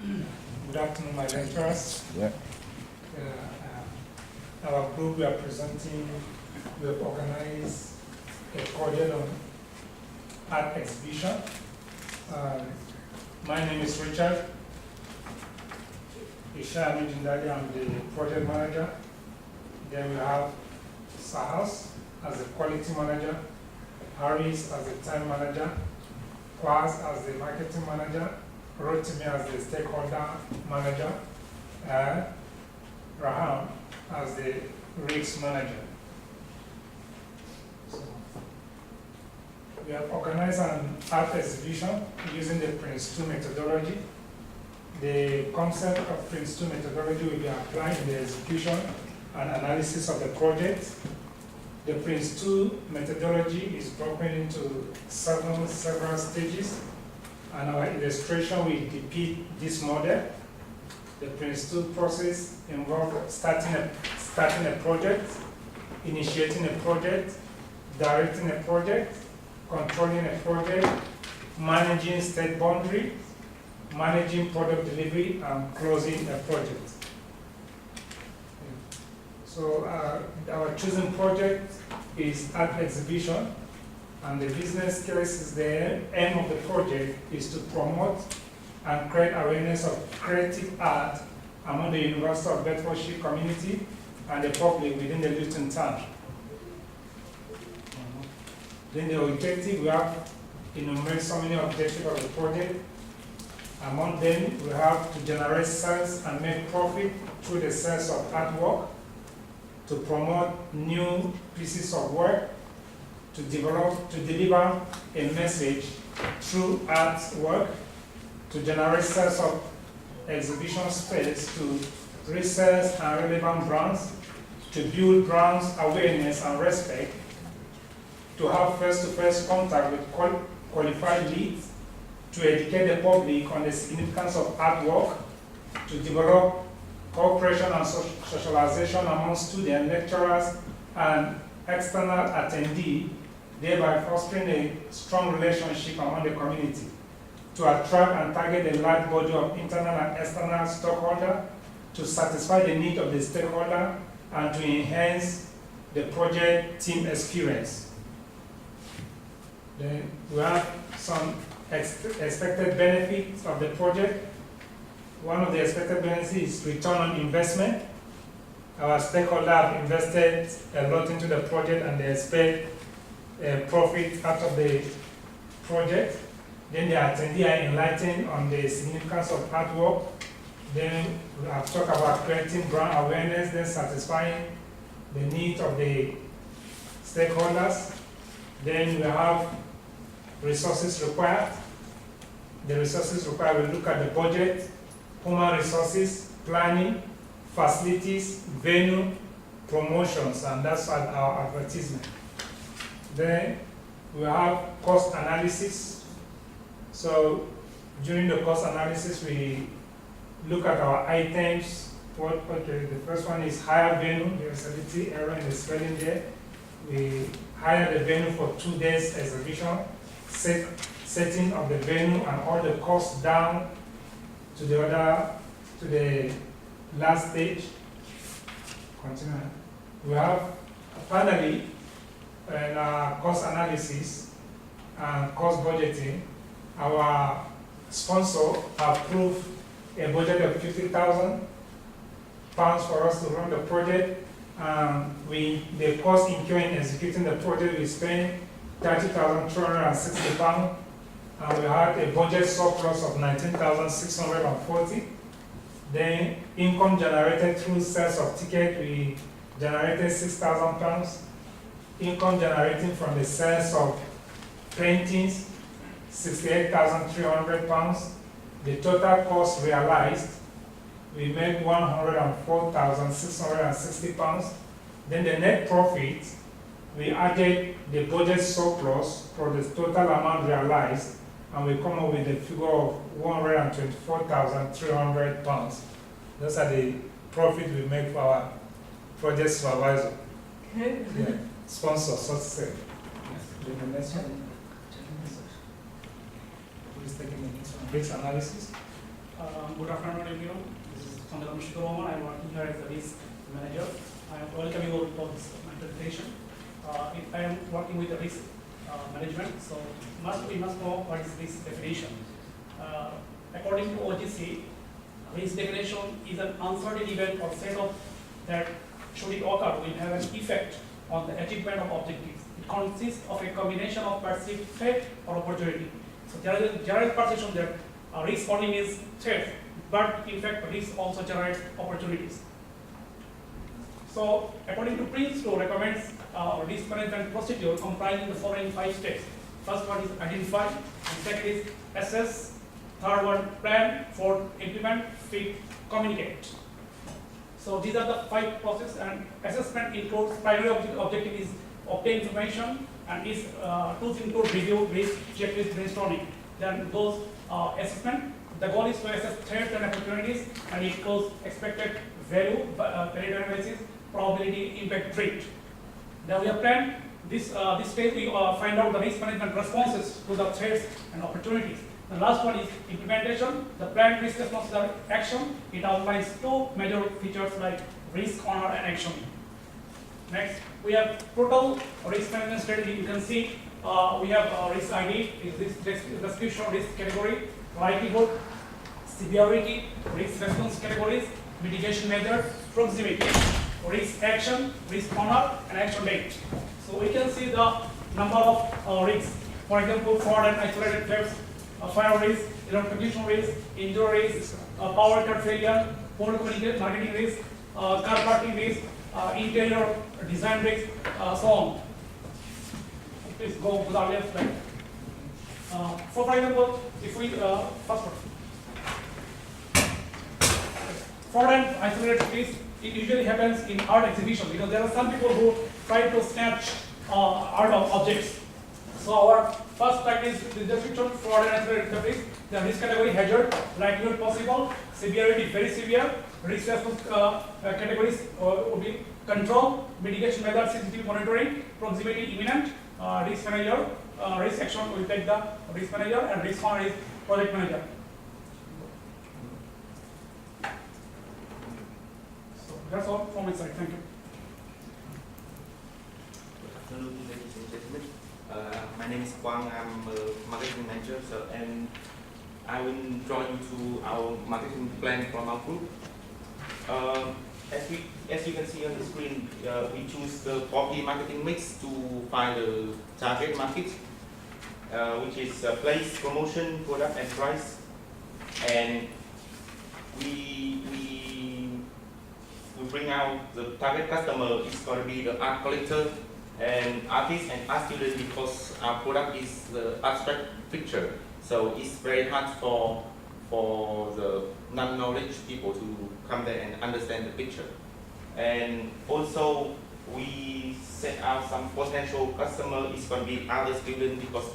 Good afternoon, my lecturers. Yeah. Our group, we are presenting, we have organized a project on art exhibition. My name is Richard Ishami Jindali, I'm the project manager. Then we have Sahas as the quality manager, Harris as the time manager, Kwaz as the marketing manager, Rotimi as the stakeholder manager, and Raham as the risk manager. So, we have organized an art exhibition using the Prince 2 methodology. The concept of Prince 2 methodology will be applied in the execution and analysis of the project. The Prince 2 methodology is broken into several stages, and our illustration will depict this model. The Prince 2 process involves starting a project, initiating a project, directing a project, controlling a project, managing state boundary, managing product delivery, and closing a project. So our chosen project is art exhibition, and the business case is the aim of the project is to promote and create awareness of creative art among the University of Bedfordshire community and the public within the Luton town. Then the objective, we have enumerated so many objectives of the project. Among them, we have to generate sales and make profit through the sales of artwork, to promote new pieces of work, to deliver a message through artwork, to generate sales of exhibition space, to research and relevant brands, to build brands awareness and respect, to have face-to-face contact with qualified leads, to educate the public on the significance of artwork, to develop cooperation and socialization among students, lecturers, and external attendees, thereby fostering a strong relationship among the community, to attract and target a large body of internal and external stakeholders, to satisfy the need of the stakeholder, and to enhance the project team experience. Then we have some expected benefits of the project. One of the expected benefits is return on investment. Our stakeholders have invested a lot into the project and they expect a profit out of the project. Then the attendees are enlightened on the significance of artwork. Then we have talked about creating brand awareness, then satisfying the needs of the stakeholders. Then we have resources required. The resources required, we look at the budget, human resources, planning, facilities, venue, promotions, and that's our advertisement. Then we have cost analysis. So during the cost analysis, we look at our items. The first one is hire venue. There's a little error in the spelling there. We hire the venue for 2 days exhibition, setting of the venue and all the costs down to the last stage. Continue. We have finally in our cost analysis and cost budgeting, our sponsor approved a budget of £50,000 for us to run the project. The cost incurred in executing the project, we spent £30,260. And we had a budget surplus of £19,640. Then income generated through sales of tickets, we generated £6,000. Income generating from the sales of paintings, £68,300. The total cost realized, we made £104,660. Then the net profit, we added the budget surplus for the total amount realized, and we come up with a figure of £124,300. Those are the profit we make for our project supervisor. Yeah. Sponsor, so to say. The next one. Who is taking the next one? Risk analysis. Good afternoon, everyone. This is Chandra Roman. I am working here as a risk manager. I am welcoming you for this presentation. I am working with the risk management, so we must know what is risk definition. According to OGC, risk definition is an uncertain event or setup that, should it occur, will have an effect on the achievement of objectives. It consists of a combination of perceived threat or opportunity. So there is a general perception that risk only means threat, but in fact risk also generates opportunities. So according to Prince 2 recommends risk management procedure comprising the following 5 steps. First one is identify, and second is assess, third one plan, fourth implement, fifth communicate. So these are the 5 processes, and assessment includes primary objective is obtain information, and its tools include review, risk, checklist, brainstorming. Then those assessment, the goal is to assess threats and opportunities, and it includes expected value, value analysis, probability, impact, threat. Then we have plan. This stage we find out the risk management responses to the threats and opportunities. The last one is implementation. The planned risk response is action. It outlines 2 major features like risk, honor, and action. Next, we have total risk management strategy. You can see we have risk ID, is this description of risk category, likelihood, severity, risk response categories, mitigation measures, proximity, risk action, risk honor, and action date. So we can see the number of risks. For example, fraud and isolated thefts, fire risk, electrocution risk, injury risk, power cut failure, poor marketing risk, car parking risk, interior design risk, so on. Please go to the left slide. For example, if we first one, fraud and isolated risk, it usually happens in art exhibition because there are some people who try to snatch art objects. So our first practice is the description fraud and isolated risk. The risk category hazard, likelihood possible, severity very severe, risk response categories would be control, mitigation method, sensitive monitoring, proximity imminent, risk manager, risk action will take the risk manager, and risk honor is project manager. So that's all from my side. Thank you. Good afternoon, ladies and gentlemen. My name is Quang. I'm a marketing manager, and I will draw you to our marketing plan from our group. As you can see on the screen, we choose the 4P marketing mix to find the target market, which is place, promotion, product, and price. And we bring out the target customer is going to be the art collector and artist and art student, because our product is the abstract picture. So it's very hard for the non-knowledge people to come there and understand the picture. And also we set out some potential customer is going to be other students, because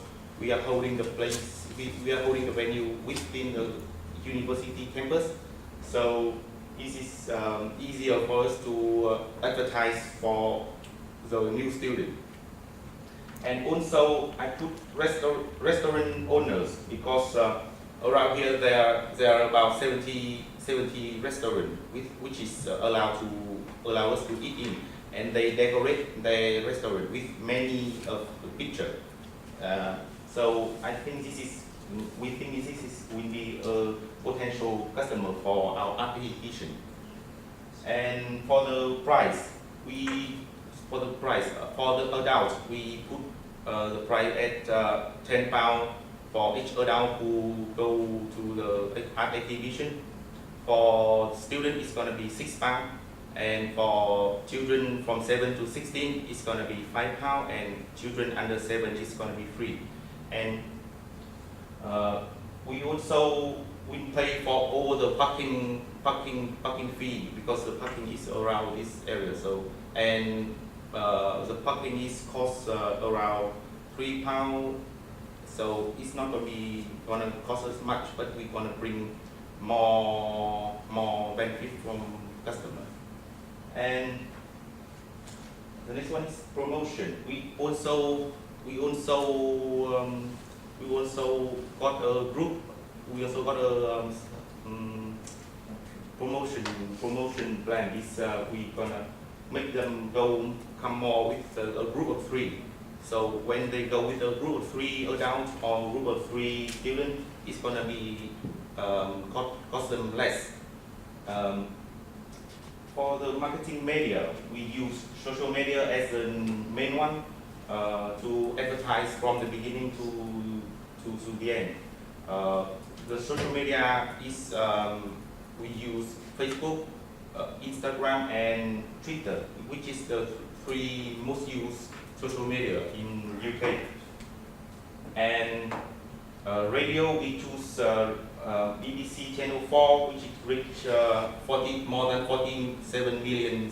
we are holding the place, we are holding the venue within the university campus. So this is easier for us to advertise for the new student. And also I put restaurant owners, because around here there are about 70 restaurants which is allow us to eat in, and they decorate their restaurant with many of the picture. So I think we think this will be a potential customer for our application. And for the price, for the adult, we put the price at £10 for each adult who go to the art exhibition. For student, it's going to be £6, and for children from 7 to 16, it's going to be £5, and children under 7 is going to be free. And we also pay for all the parking fee, because the parking is around this area. So and the parking is cost around £3. So it's not going to cost us much, but we're going to bring more benefit from customer. And the next one is promotion. We also got a group we also got a promotion plan. Is we gonna make them come more with a group of 3. So when they go with a group of 3 adults or group of 3 students, it's gonna be cost them less. For the marketing media, we use social media as the main one to advertise from the beginning to the end. The social media is we use Facebook, Instagram, and Twitter, which is the 3 most used social media in UK. And radio, we choose BBC Channel 4, which reached more than 47 million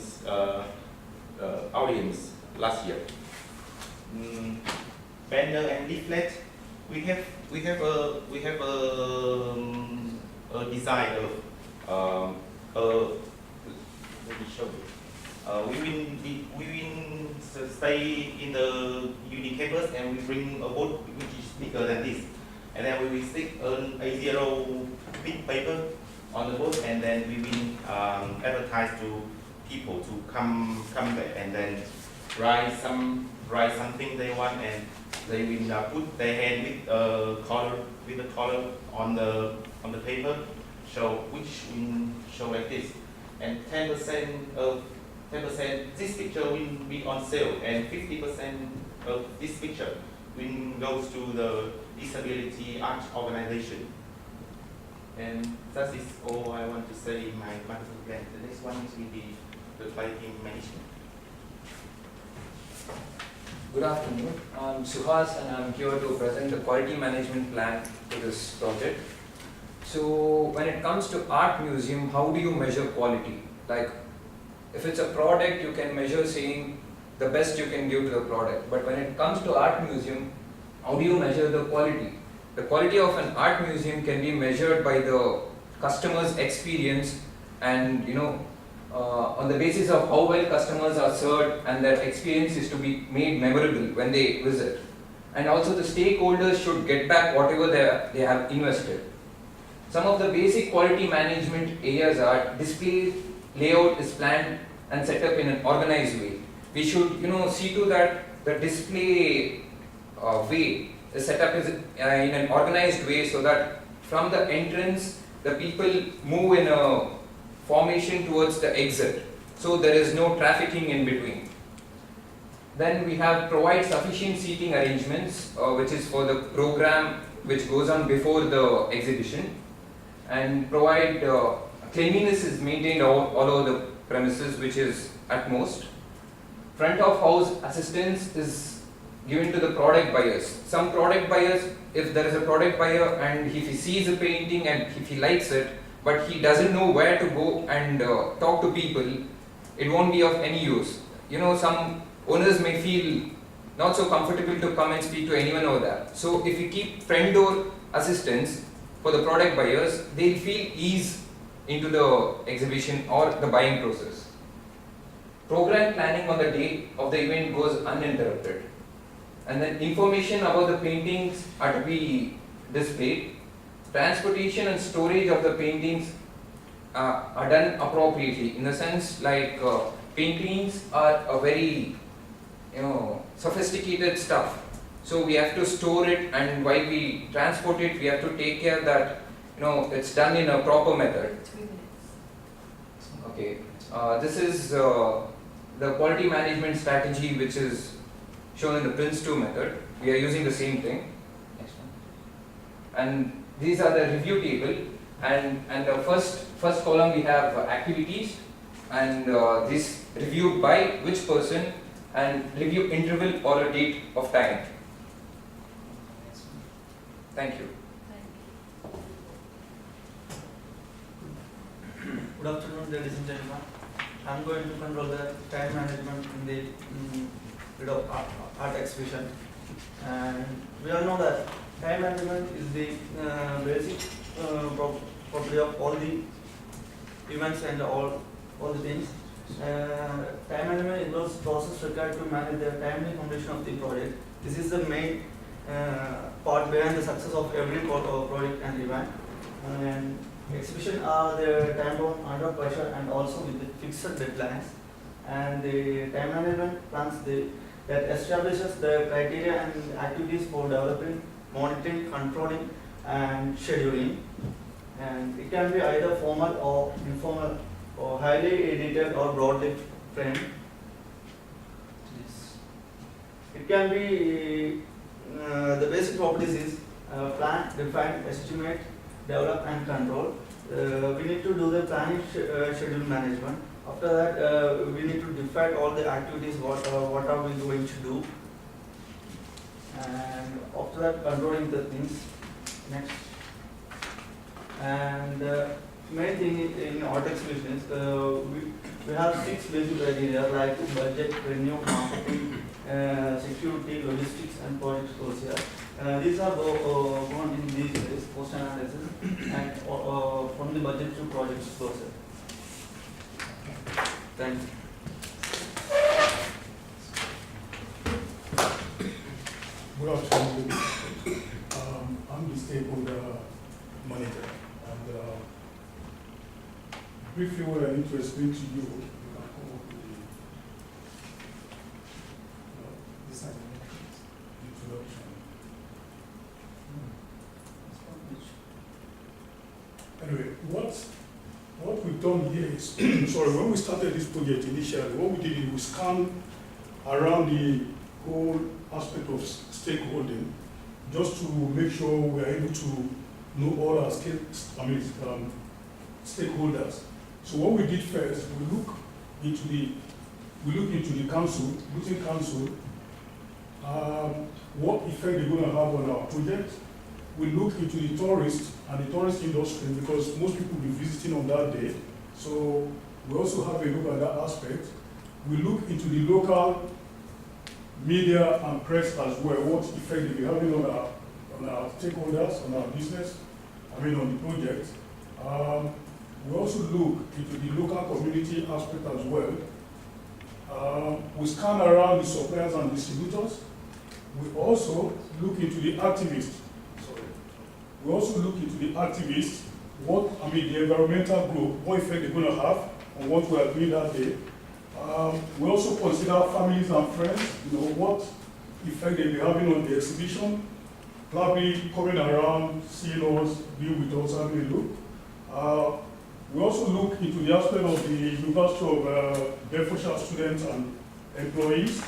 audience last year. Banner and leaflet, we have a design of let me show you. We will stay in the uni campus and we bring a board which is bigger than this. And then we will stick an A0 big paper on the board, and then we will advertise to people to come back and then write something they want, and they will put their hand with a color on the paper, which will show like this. And 10% this picture will be on sale, and 50% of this picture will goes to the disability art organization. And that is all I want to say in my marketing plan. The next one will be the quality management. Good afternoon. I'm Suhas and I'm here to present the quality management plan for this project. So when it comes to art museum, how do you measure quality? Like if it's a product, you can measure saying the best you can give to the product. But when it comes to art museum, how do you measure the quality? The quality of an art museum can be measured by the customer's experience, and on the basis of how well customers are served, and their experience is to be made memorable when they visit. And also the stakeholders should get back whatever they have invested. Some of the basic quality management areas are display layout is planned and set up in an organized way. We should see to that the display way is set up in an organized way, so that from the entrance the people move in a formation towards the exit, so there is no trafficking in between. Then we have provide sufficient seating arrangements, which is for the program which goes on before the exhibition, and provide cleanliness is maintained all over the premises, which is at most. Front of house assistance is given to the product buyers. Some product buyers, if there is a product buyer and if he sees a painting and if he likes it, but he doesn't know where to go and talk to people, it won't be of any use. Some owners may feel not so comfortable to come and speak to anyone over there. So if we keep front door assistance for the product buyers, they'll feel ease into the exhibition or the buying process. Program planning on the day of the event goes uninterrupted. And then information about the paintings are to be displayed. Transportation and storage of the paintings are done appropriately, in the sense like paintings are a very sophisticated stuff. So we have to store it, and while we transport it, we have to take care that it's done in a proper method. 3 minutes. Okay, this is the quality management strategy which is shown in the Prince2 method. We are using the same thing. Next one. And these are the review table, and the first column we have activities, and this reviewed by which person, and review interval or a date of time. Thank you. Good afternoon, ladies and gentlemen. I am going to control the time management in the field of art exhibition. And we all know that time management is the basic property of all the events and all the things. Time management involves process required to manage the timely completion of the project. This is the main part behind the success of every project and event. And exhibition are the time bound, under pressure, and also with the fixed deadlines. And the time management plans that establishes the criteria and activities for developing, monitoring, controlling, and scheduling. And it can be either formal or informal, or highly detailed or broadly framed. It can be the basic properties is plan, define, estimate, develop, and control. We need to do the planning, schedule management. After that, we need to define all the activities. What are we going to do? And after that, controlling the things. Next. And main thing in art exhibitions, we have 6 basic criteria like budget, revenue, marketing, security, logistics, and project scores here. These are gone in these ways, post analysis, and from the budget to project scores. Thank you. Good afternoon. I'm the stakeholder manager, and briefly what I need to explain to you, you can come up with the introduction. Anyway, what we've done here is, sorry, when we started this project initially, what we did is we scanned around the whole aspect of stakeholding, just to make sure we are able to know all our stakeholders. So what we did first, we look into the council, Luton Council, what effect they're going to have on our project. We look into the tourists and the tourist industry, because most people will be visiting on that day. So we also have a look at that aspect. We look into the local media and press as well, what effect they'll be having on our stakeholders, on our business, on the project. We also look into the local community aspect as well. We scan around the suppliers and distributors. We also look into the activists. We also look into the activists, the environmental group, what effect they're going to have on what we are doing that day. We also consider families and friends, what effect they'll be having on the exhibition, probably coming around, seeing us, being with us, having a look. We also look into the aspect of the University of Bedfordshire students and employees.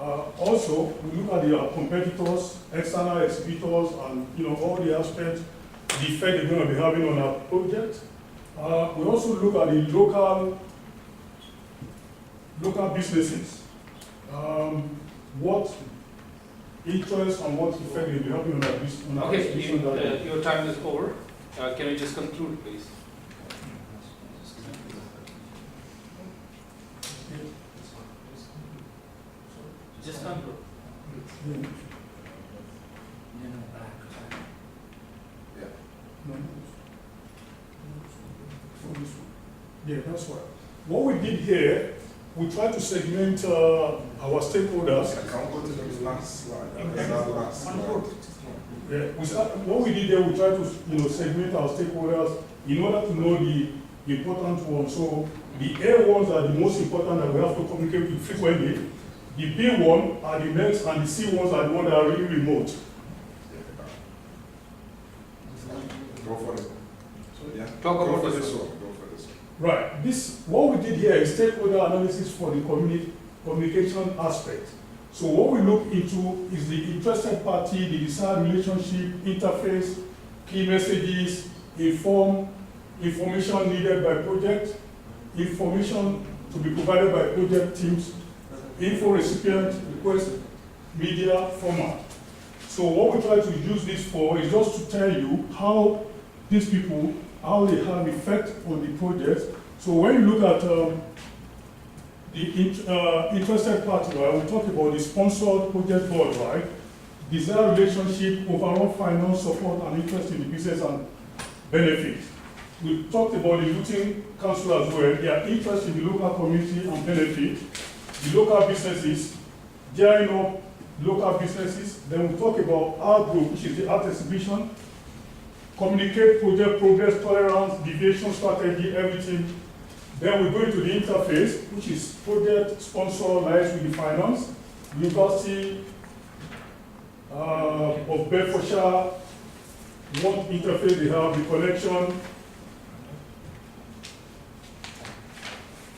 Also, we look at the competitors, external exhibitors, and all the aspects, the effect they're going to be having on our project. We also look at the local businesses, what interest and what effect they'll be having on our business. Okay, your time is over. Can you just conclude, please? Just conclude. Yeah, that's right. What we did here, we tried to segment our stakeholders. What we did there, we tried to segment our stakeholders in order to know the important ones. So the A ones are the most important that we have to communicate with frequently. The B one are the next, and the C ones are the ones that are really remote. Go for it. Yeah. Talk about Go for this this one. one. Go for this one. Right. What we did here is stakeholder analysis for the communication aspect. So what we look into is the interested party, the desired relationship, interface, key messages, information needed by project, information to be provided by project teams, info recipient, request, media, format. So what we try to use this for is just to tell you how these people, how they have effect on the project. So when you look at the interested party, right, we talk about the sponsored project board, right? Desired relationship, overall finance support and interest in the business and benefits. We talked about the Luton Council as well, their interest in the local community and benefit, the local businesses, gearing up local businesses. Then we talk about our group, which is the art exhibition, communicate project progress, tolerance, deviation strategy, everything. Then we go into the interface, which is project sponsor lies with the finance, University of Bedfordshire, what interface they have, the collection,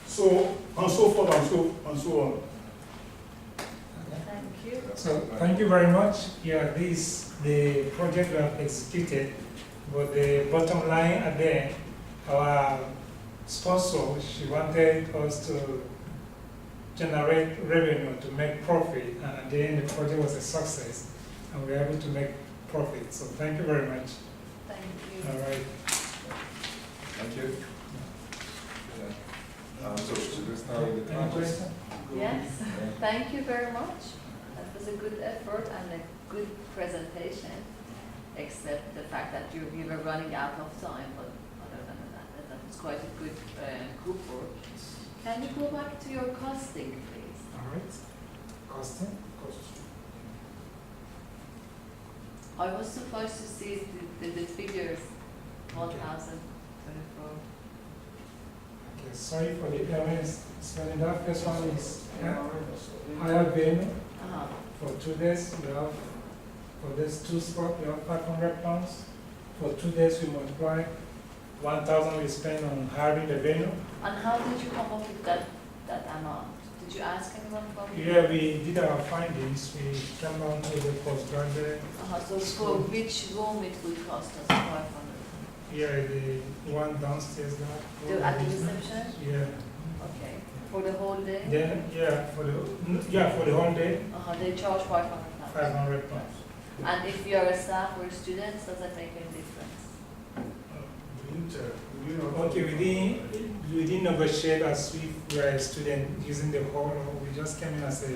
so and so forth and so on. Thank you. So, thank you very much. Yeah, this, the project we have executed, but the bottom line at the end, our sponsor, she wanted us to generate revenue to make profit, and at the end the project was a success, and we were able to make profit. So thank you very much. Thank you. All right. Thank you. So should we start with the Any project? question? Yes, thank you very much. That was a good effort and a good presentation, except the fact that we were running out of time, but other than that was quite a good group work. Can you go back to your costing, please? All right. Costing? I was surprised to see the figures, 1,024. Okay, sorry for the errors. Spelling that. First one is higher venue. Uh-huh. For 2 days, we have, for this 2 spot, we have 500 pounds. For 2 days, we multiply 1,000 we spend on hiring the venue. And how did you come up with that amount? Did you ask anyone from you? Yeah, we did our findings. We came down to the postgraduate. So for which room it will cost us 500? Yeah, the one downstairs now. At the reception? Yeah. Okay. For the whole day? Then, for the whole day, They charge 500 pounds. 500 pounds. And if you are a staff or students, does that make any difference? Okay, we didn't negotiate as we were a student using the hall. We just came in as a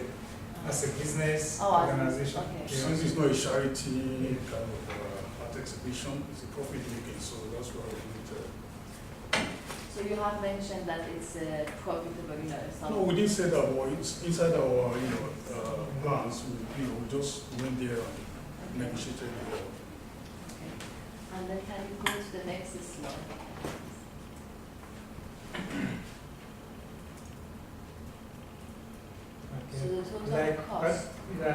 business organization. Okay. Yeah. Since it's not a charity kind of art exhibition, it's a profit making, so that's why we need to. So you have mentioned that it's profitable, No, we didn't say that, but it's inside our, plans. We just went there and negotiated it all. Okay. And then can you go to the next slide? So Okay. the total Like, cost.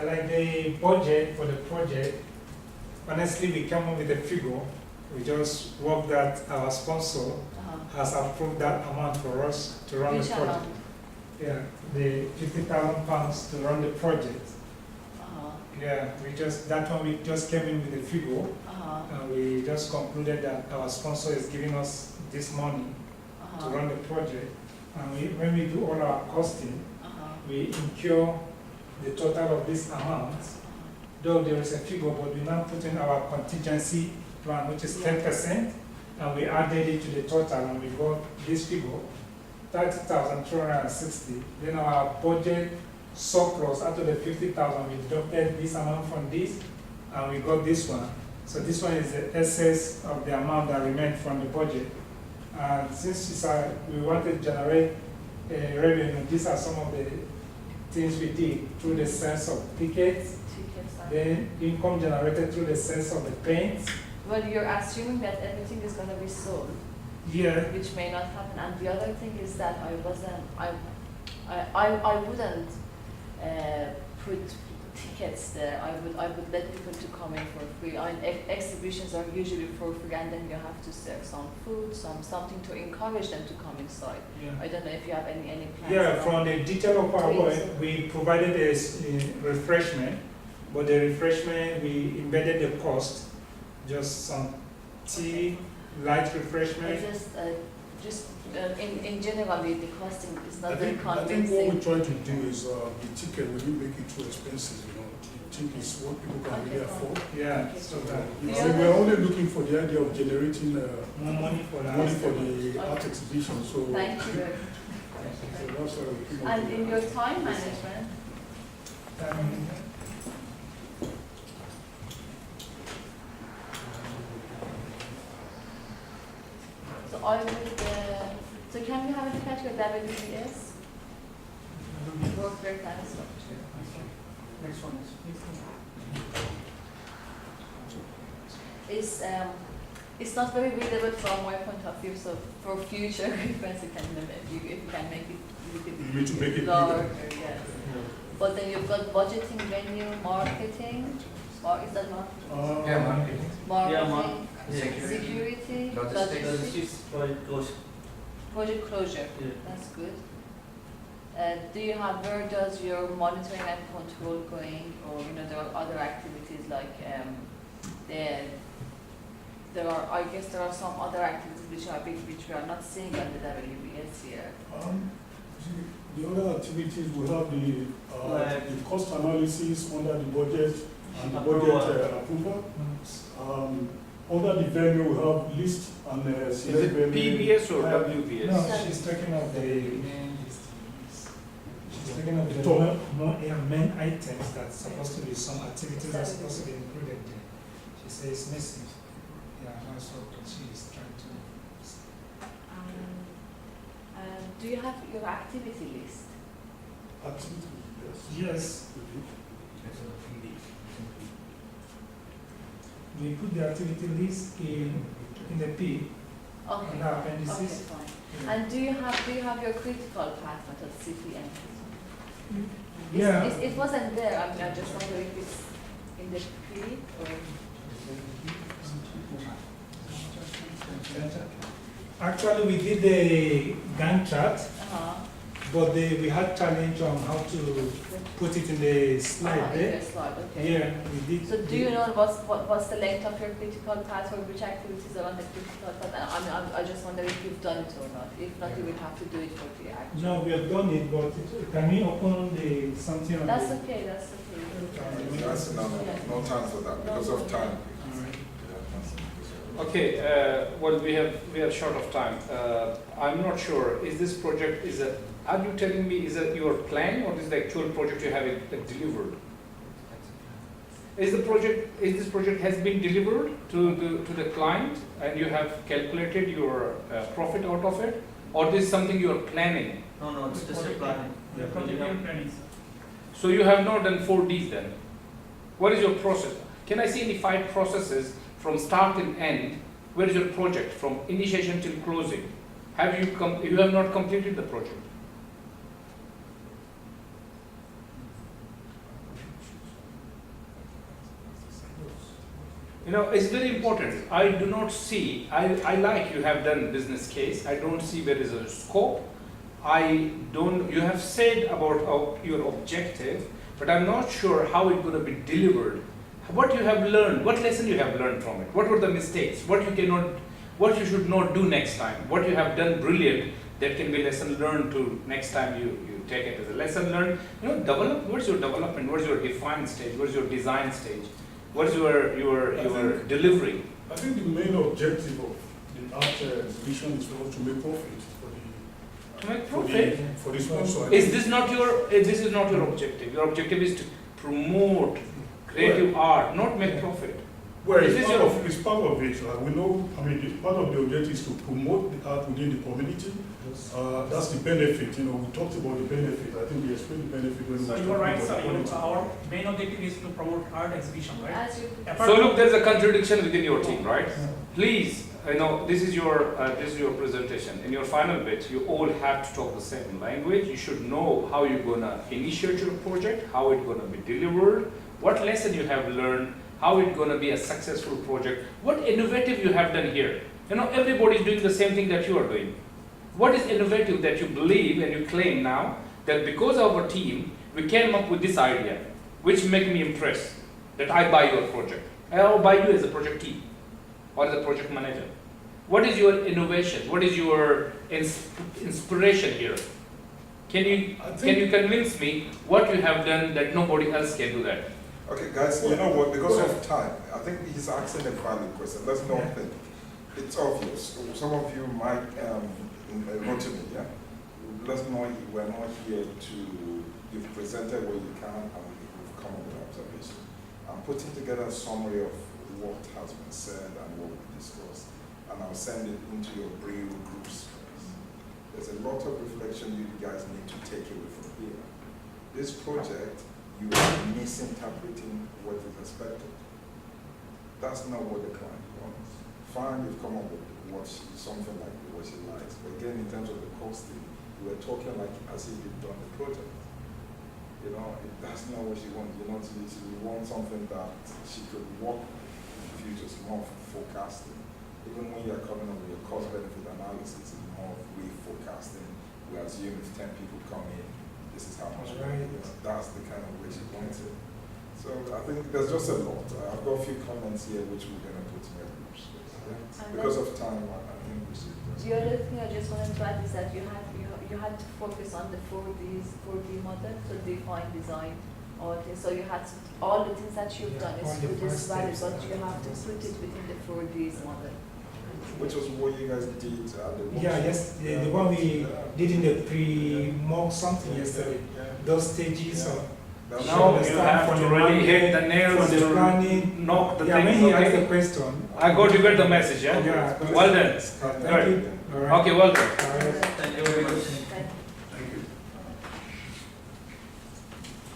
like the budget for the project, honestly, we came up with a figure. We just worked that our sponsor has approved that amount for us to run Which the project. amount? Yeah, the 50,000 pounds to run the project. Yeah, that one we just came in with a figure, and we just concluded that our sponsor is giving us this money to run the project. And when we do all our costing, we incur the total of this amount. Though there is a figure, but we now put in our contingency plan, which is 10%, and we added it to the total, and we got this figure, 30,260. Then our budget surplus out of the 50,000, we deducted this amount from this, and we got this one. So this one is the excess of the amount that remained from the budget. And since we wanted to generate revenue, these are some of the things we did through the sales of tickets, then income generated through the sales of the paints. Well, you're assuming that everything is going to be sold. Yeah. Which may not happen. And the other thing is that I wouldn't put tickets there. I would let people to come in for free. Exhibitions are usually for free, and then you have to serve some food, something to encourage them to come inside. Yeah. I don't know if you have any plans. Yeah, from the detail of our work, we provided a refreshment, but the refreshment, we embedded the cost, just some tea, light refreshment. In general, the costing is not I very think what convincing. we try to do is the ticket, when you make it too expensive, the ticket is what people can really afford. Yeah, Okay. so that We're only looking for the idea of generating more money for that. money for the art exhibition, so. Thank you very So that's why we keep on And doing in that. your time management, so I would, so can we have a look at your WBS? Work break time structure. Next one is. Is it's not very readable from my point of view, so for future reference, you can, if you can make it a little You need to make bit it larger, bigger. yes. But then you've got budgeting, venue, marketing, or is that marketing? Yeah, marketing. Marketing, Yeah. security, Logistics. Logistics project close. project closure, Yeah. that's good. Do you have, where does your monitoring and control going, or, there are other activities like, I guess there are some other activities which are big, which we are not seeing on the WBS here. The other activities, we have Like- the cost analysis under the budget and the Approval. budget approval. Under the venue, we have list and Is select it venue. PBS or No, WBS? she's talking of the main, she's talking of the Top. main items that's supposed to be, some activities are supposed to be included there. She says missing. Yeah, that's what she's trying to. Do you have your activity list? Activity, Yes, we put the activity list in the P, Okay. in the Okay, appendices. fine. Yeah. And do you have your critical path method, CPM? Yeah. It wasn't there, I just wonder if it's in the P or? Actually, we did the Gantt chart, Uh-huh. but we had challenge on how to put it in the slide In there. your slide, okay. Yeah, we did. So do you know what's the length of your critical path, or which activities are on the critical path? I just wonder if you've done it or not. If not, you will have to do it for the actual. No, we have done it, but can we open something on That's the? okay, that's okay. That's, no time for that, because of time. Okay, well, we are short of time. I'm not sure, is this project, are you telling me, is that your plan, or is the actual project you have delivered? Is this project has been delivered to the client, and you have calculated your profit out of it? Or this is something you are planning? No, it's just a planning. The project you're planning, sir. So you have not done 4Ds then? What is your process? Can I see any 5 processes from start and end? Where is your project from initiation till closing? You have not completed the project? It's very important. I do not see, I like you have done business case. I don't see where is a scope. You have said about your objective, but I'm not sure how it's going to be delivered. What you have learned, what lesson you have learned from it? What were the mistakes? What you should not do next time? What you have done brilliant that can be lesson learned to next time you take it as a lesson learned. What's your development? What's your define stage? What's your design stage? What's your delivery? I think the main objective of the art exhibition is for us to make profit To make profit? for the sponsor. Is this not your objective? Your objective is to promote creative art, not make profit. Well, Is this your- it's part of it. We know, part of the objective is to promote the art within the community. That's the benefit, we talked about the benefit. I think we explained the benefit when we So were you are right, talking sir. about the quality. Our main objective is to promote art exhibition, right? As you. Apart So from- look, there's a contradiction within your team, right? Please, this is your presentation. In your final bit, you all have to talk the same language. You should know how you're gonna initiate your project, how it's gonna be delivered, what lesson you have learned, how it's gonna be a successful project, what innovative you have done here. Everybody is doing the same thing that you are doing. What is innovative that you believe and you claim now that because of our team, we came up with this idea, which make me impressed that I buy your project. I'll buy you as a project team or as a project manager. What is your innovation? What is your inspiration here? Can you convince me what you have done that nobody else can do that? Okay, guys, you know what, because of time, I think he's asking a valid question. That's not thing. It's obvious. Some of you might wrote to me, yeah? Let's know we're not here to, you've presented what you can and we've come up with observation. I'm putting together a summary of what has been said and what we discussed, and I'll send it into your brain groups. There's a lot of reflection you guys need to take away from here. This project, you are misinterpreting what is expected. That's not what the client wants. fine, you've come up with something like what she likes. But again, in terms of the costing, you were talking like as if you've done the project. You know, that's not what she wants. You know, she wants something that she could work in the future, it's more forecasting. Even when you're coming up with your cost benefit analysis, it's more reforecasting. We assume if 10 people come in, this is how much money. You know, that's the kind of way she wants it. So I think there's just a lot. I've got a few comments here which we're going to put in a group space. Because of time, I think we should. The other thing I just wanted to add is that you had to focus on the 4D model, so define, design, all this. So you had all the things that you've done all is the good, is first valid, steps. but you have to put it within the 4Ds model. Which was what you guys did at the workshop. Yeah, yes, the one we did in the pre-mock something yesterday, those stages of. Now you have to really hit the nails For the to planning. knock the Yeah, thing. when he asked the Okay. question. I got you got the message, yeah? Yeah. Well done. Thank you. All right. Okay, well done. All right. Thank you very much.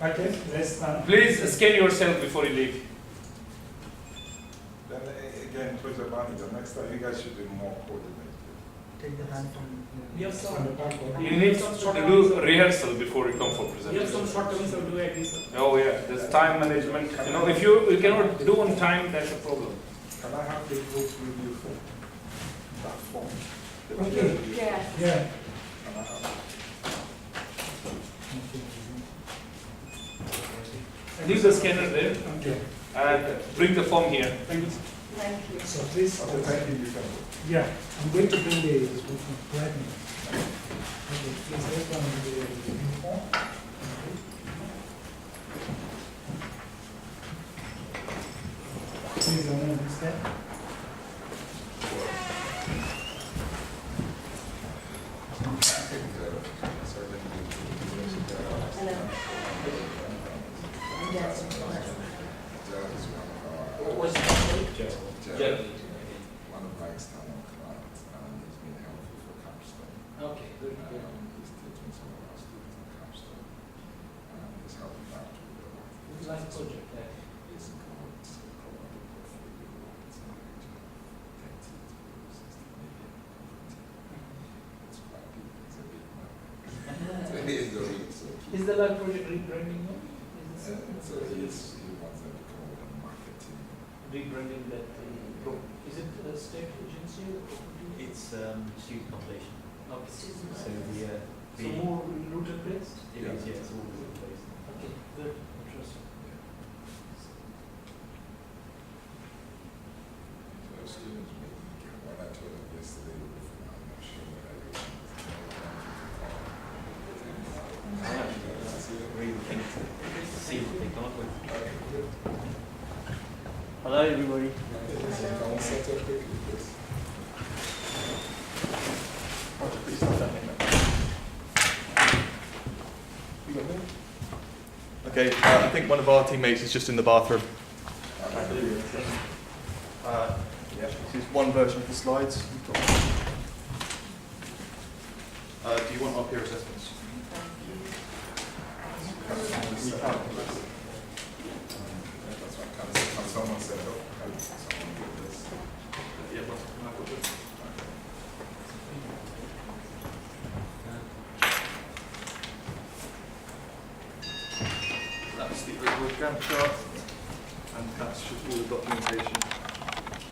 Okay, let's start. Please scan yourself before you leave. Then again, please Abani, the next time you guys should be more coordinated. Take the hand from. We have On some, the back one. You need to do rehearsal before you come for we have some presentation. shortcomings, so do agree, sir. Oh yeah, there's time management. You know, if you cannot do on time, that's a problem. Can I have the group review form? That form? The Okay. peer review Yeah. Yeah. Can I have Leave the scanner there Okay, and bring the form here. Thank you. Thank you. so please, Okay, thank you, you can go. yeah, I'm going to bring the right now. Okay, please, let's go on with the uniform. Please, I'm going to step. Hello. Yes. One of my external clients, and he's been helpful for Capstone. Okay, good, good. He's teaching some of our students in Capstone, and he's helping out with a lot. Nice project, yeah. He's covered the portfolio, it's an age of 30 to 60 million. It's quite big, it's a big man. It's a big, so Is the live project rebranding now? so he wants them to come with a marketing. Rebranding that, is it a state agency or? It's student compilation. Okay. So the So more router based? it is, yeah, it's all router based. Okay, good, interesting. So students, when I told them yesterday, I'm not sure what I do. Really keen to see what they come up with. Hello, everybody. Can we set up quickly, please? Please start that thing. Okay, I think one of our teammates is just in the bathroom. This is one version of the slides. Do you want our peer assessments? That's right. Can someone set up? Can someone do this? Yeah, I've got this. That's the overall Gantt chart, and that's just all the documentation.